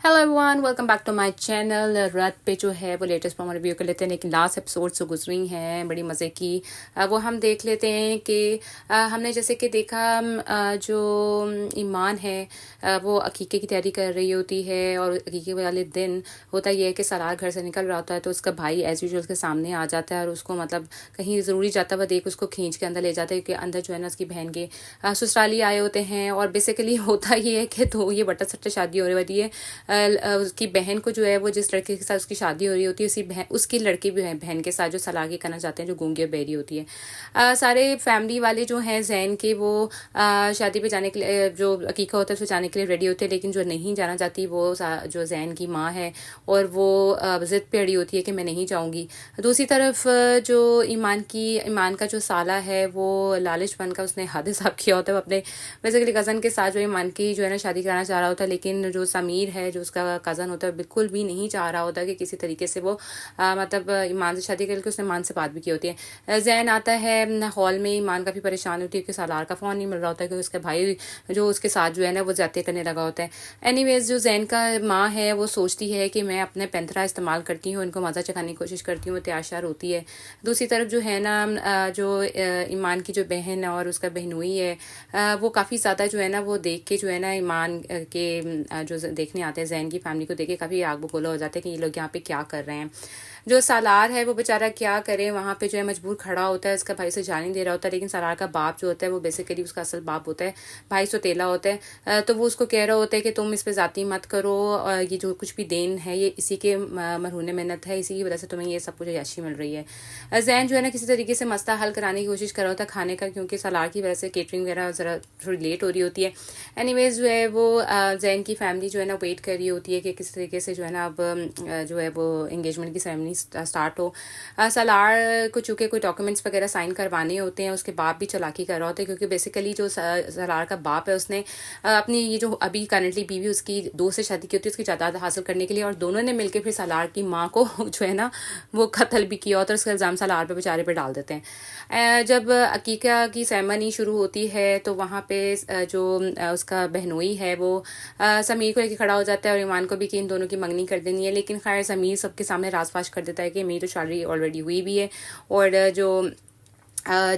Hello everyone, welcome back to my channel. रात पे जो है वो लेटेस्ट प्रोमो रिव्यू कर लेते हैं, लेकिन लास्ट एपिसोड जो गुजरी हैं बड़ी मज़े की, वो हम देख लेते हैं कि हमने जैसे कि देखा जो ईमान है वो अकीके की तैयारी कर रही होती है, और अकीके वाले दिन होता ये है कि सरार घर से निकल रहा होता है तो उसका भाई एज यूजुअल उसके सामने आ जाता है और उसको मतलब कहीं ज़रूरी जाता हुआ देख उसको खींच के अंदर ले जाता है, कि अंदर जो है ना उसकी बहन के ससुराली आए होते हैं। और बेसिकली होता ये है कि तो ये बट्टा सट्टा शादी होने वाली है। उसकी बहन को जो है वो जिस लड़के के साथ उसकी शादी हो रही होती है उसकी लड़की भी है बहन के साथ जो सलागी करना चाहते हैं, जो गूंगी और बहरी होती है। सारे फैमिली वाले जो हैं जैन के वो शादी पे जाने के लिए, जो अकीका होता है उसमें जाने के लिए रेडी होते हैं, लेकिन जो नहीं जाना चाहती वो जो जैन की माँ है और वो ज़िद पे अड़ी होती है कि मैं नहीं जाऊँगी। दूसरी तरफ जो ईमान का जो साला है वो लालच बन का उसने हद हिसाब किया होता है अपने बेसिकली कज़न के साथ, जो ईमान की जो है ना शादी कराना चाह रहा होता है, लेकिन जो समीर है जो उसका कज़न होता है बिल्कुल भी नहीं चाह रहा होता कि किसी तरीके से वो मतलब ईमान से शादी करके उसने ईमान से बात भी की होती है। जैन आता है हॉल में, ईमान काफ़ी परेशान होती है कि सालार का फ़ोन नहीं मिल रहा होता है, क्योंकि उसका भाई जो उसके साथ जो है ना वो ज़्यादती करने लगा होता है। एनीवेज जो जैन का माँ है वो सोचती है कि मैं अपने पैंतरा इस्तेमाल करती हूँ, इनको मज़ा चखाने की कोशिश करती हूँ, तैयार होती है। दूसरी तरफ जो है ना जो ईमान की जो बहन और उसका बहनोई है वो काफ़ी ज़्यादा जो है ना वो देख के जो है ना ईमान के जो देखने आते हैं जैन की फैमिली को देख के काफ़ी आग बबूला हो जाता है कि ये लोग यहाँ पे क्या कर रहे हैं। जो सालार है वो बेचारा क्या करे, वहाँ पे जो है मजबूर खड़ा होता है, इसका भाई से जाने दे रहा होता है, लेकिन सालार का बाप जो होता है वो बेसिकली उसका असल बाप होता है, भाई सोतेला होता है। तो वो उसको कह रहा होता है कि तुम इस पे ज़ाती मत करो, और ये जो कुछ भी देन है ये इसी के मरहून मेहनत है, इसी की वजह से तुम्हें ये सब कुछ याशी मिल रही है। जैन जो है ना किसी तरीके से मसला हल कराने की कोशिश कर रहा होता है खाने का, क्योंकि सालार की वजह से केटरिंग वगैरह ज़रा थोड़ी लेट हो रही होती है। एनीवेज जो है वो जैन की फैमिली जो है ना वेट कर रही होती है कि किस तरीके से जो है ना अब जो है वो एंगेजमेंट की सेरेमनी स्टार्ट हो। सालार को चूँकि कोई डॉक्यूमेंट्स वगैरह साइन करवाने होते हैं, उसके बाप भी चालाकी कर रहा होता है, क्योंकि बेसिकली जो सालार का बाप है उसने अपनी ये जो अभी करंटली बीवी उसकी दोस्त से शादी की होती है उसकी जायदाद हासिल करने के लिए, और दोनों ने मिलकर फिर सालार की माँ को जो है ना वो कत्ल भी किया होता है, उसका इल्ज़ाम सालार पे बेचारे पे डाल देते हैं। जब अकीका की सेरेमनी शुरू होती है तो वहाँ पे जो उसका बहनोई है वो समीर को लेके खड़ा हो जाता है और ईमान को भी कि इन दोनों की मंगनी कर देनी है, लेकिन खैर समीर सबके सामने राज़ कर देता है कि मेरी तो शादी ऑलरेडी हुई भी है, और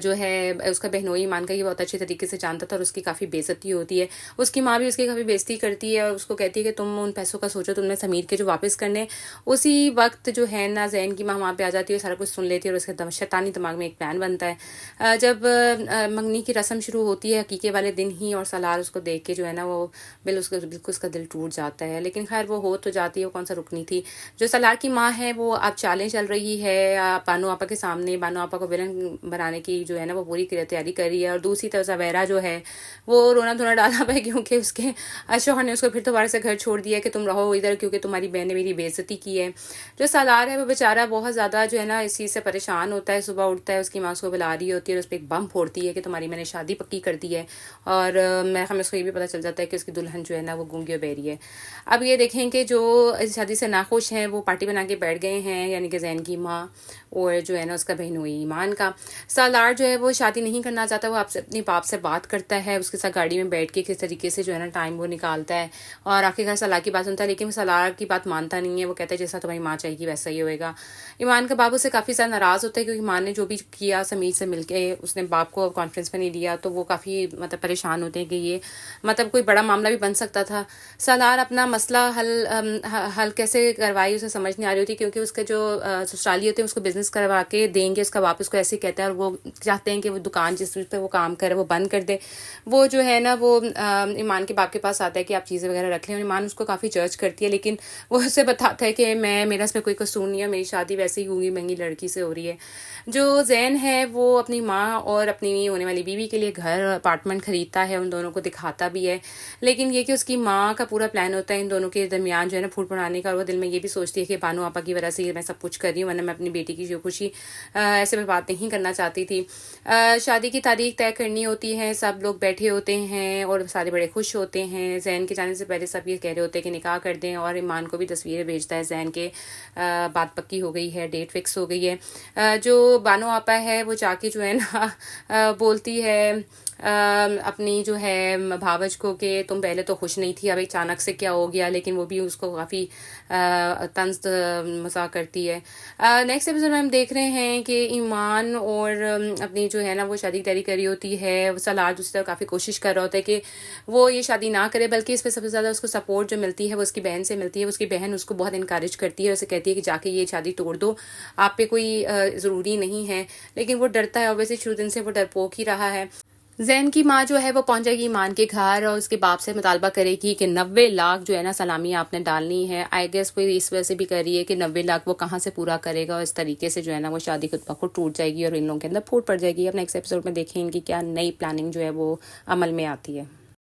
जो है उसका बहनोई ईमान का ये बहुत अच्छे तरीके से जानता था और उसकी काफ़ी बेइज्जती होती है। उसकी माँ भी उसकी काफ़ी बेइज्जती करती है और उसको कहती है कि तुम उन पैसों का सोचो, तुमने समीर के जो वापस करने। उसी वक्त जो है ना जैन की माँ वहाँ पे आ जाती है, सारा कुछ सुन लेती है और उसके शैतानी दिमाग में एक प्लान बनता है। जब मंगनी की रस्म शुरू होती है हकीके वाले दिन ही, और सलार उसको देख के जो है ना वो बिल्कुल उसका दिल टूट जाता है, लेकिन खैर वो हो तो जाती है, वो कौन सा रुकनी थी। जो सलार की माँ है वो अब चालें चल रही है बानो आपा के सामने, बानो आपा को विलन बनाने की जो है ना वो पूरी तैयारी कर रही है। और दूसरी तरफ सवेरा जो है वो रोना धोना डाला हुआ है, क्योंकि उसके शौहर ने उसको फिर दोबारा से घर छोड़ दिया कि तुम रहो इधर, क्योंकि तुम्हारी बहन ने मेरी बेइज्जती की है। जो सालार है वो बेचारा बहुत ज़्यादा जो है ना इस चीज़ से परेशान होता है। सुबह उठता है, उसकी माँ उसको बुला रही होती है और उस पर एक बम फोड़ती है कि तुम्हारी मैंने शादी पक्की कर दी है, और हमें उसको ये भी पता चल जाता है कि उसकी दुल्हन जो है ना वो गूंगी और बहरी है। अब ये देखें कि जो इस शादी से नाखुश हैं वो पार्टी बना के बैठ गए हैं, यानी कि जैन की माँ और जो है ना उसका बहनोई ईमान का। सालार जो है वो शादी नहीं करना चाहता, वो आपसे अपने बाप से बात करता है, उसके साथ गाड़ी में बैठ के किस तरीके से जो है ना टाइम वो निकालता है, और आखिरकार सलार की बात सुनता है, लेकिन वो सलार की बात मानता नहीं है। वो कहता है जैसा तुम्हारी माँ चाहेगी वैसा ही होएगा। ईमान का बाप उससे काफ़ी ज़्यादा नाराज़ होता है, क्योंकि माँ ने जो भी किया समीर से मिलके उसने बाप को कॉन्फ्रेंस में नहीं लिया, तो वो काफ़ी मतलब परेशान होते हैं कि ये मतलब कोई बड़ा मामला भी बन सकता था। सालार अपना मसला हल कैसे करवाई उसे समझ नहीं आ रही होती, क्योंकि उसके जो ससुराली होते हैं उसको बिजनेस करवा के देंगे, उसका बाप उसको ऐसे कहता है, और वो चाहते हैं कि वो दुकान जिस पे वो काम करे वो बंद कर दे। वो जो है ना वो ईमान के बाप के पास आता है कि आप चीज़ें वगैरह रख लें, और ईमान उसको काफ़ी जज करती है, लेकिन वो उससे बताता है कि मेरा इसमें कोई कसूर नहीं है, मेरी शादी वैसे ही गूंगी महंगी लड़की से हो रही है। जो जैन है वो अपनी माँ और अपनी होने वाली बीवी के लिए घर अपार्टमेंट खरीदता है, उन दोनों को दिखाता भी है, लेकिन ये कि उसकी माँ का पूरा प्लान होता है इन दोनों के दरमियान जो है ना फूट पड़ाने का, और वो दिल में ये भी सोचती है कि बानो आपा की वजह से मैं सब कुछ कर रही हूँ, वरना मैं अपनी बेटी की जो खुशी ऐसे बर्बाद नहीं करना चाहती जाती थी। शादी की तारीख तय करनी होती है, सब लोग बैठे होते हैं और सारे बड़े खुश होते हैं। ज़ैन के जाने से पहले सब ये कह रहे होते हैं कि निकाह कर दें, और ईमान को भी तस्वीरें भेजता है ज़ैन के बात पक्की हो गई है, डेट फिक्स हो गई है। जो बानो आपा है वो जाके जो है ना बोलती है अपनी जो है भावज को कि तुम पहले तो खुश नहीं थी, अब अचानक से क्या हो गया, लेकिन वो भी उसको काफ़ी तंज मजाक करती है। नेक्स्ट एपिसोड में हम देख रहे हैं कि ईमान और अपनी जो है ना वो शादी की तैयारी करी होती है। सलार दूसरी तरफ काफ़ी कोशिश कर रहा होता है कि वो ये शादी ना करे, बल्कि इस पर सबसे ज़्यादा उसको सपोर्ट जो मिलती है वो उसकी बहन से मिलती है। उसकी बहन उसको बहुत इनकरेज करती है, उसे कहती है कि जाके ये शादी तोड़ दो, आप पे कोई ज़रूरी नहीं है, लेकिन वो डरता है। ऑब्वियसली शुरू दिन से वो डरपोक ही रहा है। ज़ैन की माँ जो है वो पहुंच जाएगी ईमान के घर और उसके बाप से मुतालबा करेगी कि 90 लाख जो है ना सलामी आपने डालनी है। आई गेस वो इस वजह से भी कर रही है कि 90 लाख वो कहाँ से पूरा करेगा, और इस तरीके से जो है ना वो शादी खुद ब खुद टूट जाएगी और इन लोगों के अंदर फूट पड़ जाएगी। अब नेक्स्ट एपिसोड में देखें इनकी क्या नई प्लानिंग जो है वो अमल में आती है।